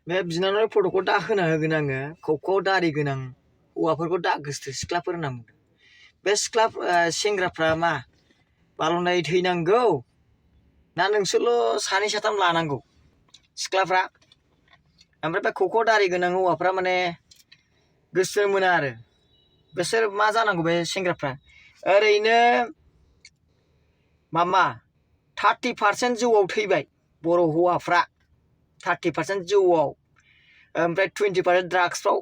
बे बिनानावनि फट'खौ दा होना होगोन आङो खौखौ दारि गोनां हौवाफोरखौ दा गोसथो सिख्लाफोर होनना बुंदों बे सिख्ला सेंग्राफ्रा मा बाल'नाय थैनांगौ ना नोंसोरल' सानै साथाम लानांगौ सिख्लाफ्रा ओमफ्राय बे खौखौ दारि गोनां हौवाफ्रा माने गोसो मोना आरो बिसोर मा जानांगौ बे सेंग्राफ्रा ओरैनो मामा 30% जौआव थैबाय बर' हौवाफ्रा 30% जौआव ओमफ्राय 20% ड्राग्सफ्राव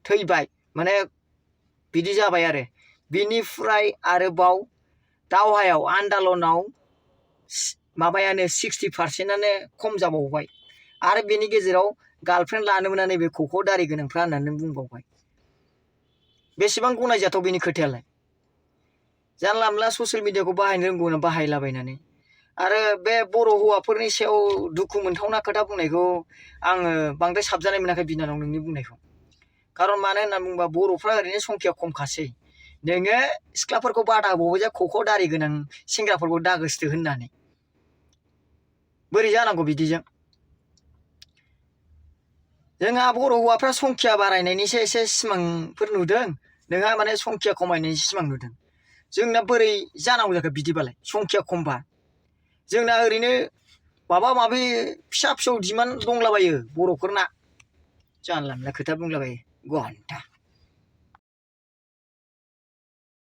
थैबाय माने बिदि जाबाय आरो बिनिफ्राय आरोबाव दावहायाव आन्दालनाव माबायानो 60%आनो खम जाबावबाय आरो बेनि गेजेराव गार्लफ्रेन्ड लानो मोना नैबे खौखौ दारि गोनांफ्रा होननानै बुंबावबाय बेसेबां गनायजाथाव बेनि खोथायालाय जानला मोनला ससियेल मिडियाखौ बाहायनो रोंगौ ना बाहायलाबायनानै आरो बे बर' हौवाफोरनि सायाव दुखु मोनथावना खोथा बुंनायखौ आङो बांद्राय साबजानाय मोनाखै बिनानाव नोंनि बुंनायखौ खारन मानो होनना बुंबा बर'फ्रा ओरैनो संखिया खमखासै नोङो सिख्लाफोरखौ बादा होबावबाय जे खौखौ दारि गोनां सेंग्राफोरखौ दागोसथो होननानै बोरै जानांगौ बिदिजों जोंहा बर' हौवाफ्रा संखिया बारायनायनिसो एसे सिमांफोर नुदों नोंहा माने संखिया खमायनायनि सिमां नुदों जोंना बोरै जानांगौ जाखो बिदिबालाय संखिया खमबा जोंना ओरैनो माबा माबि फिसा फिसौ डिमान्ड दंलाबायो बर'फोरना जानला मोनला खोथा बुंलाबायो घन्टा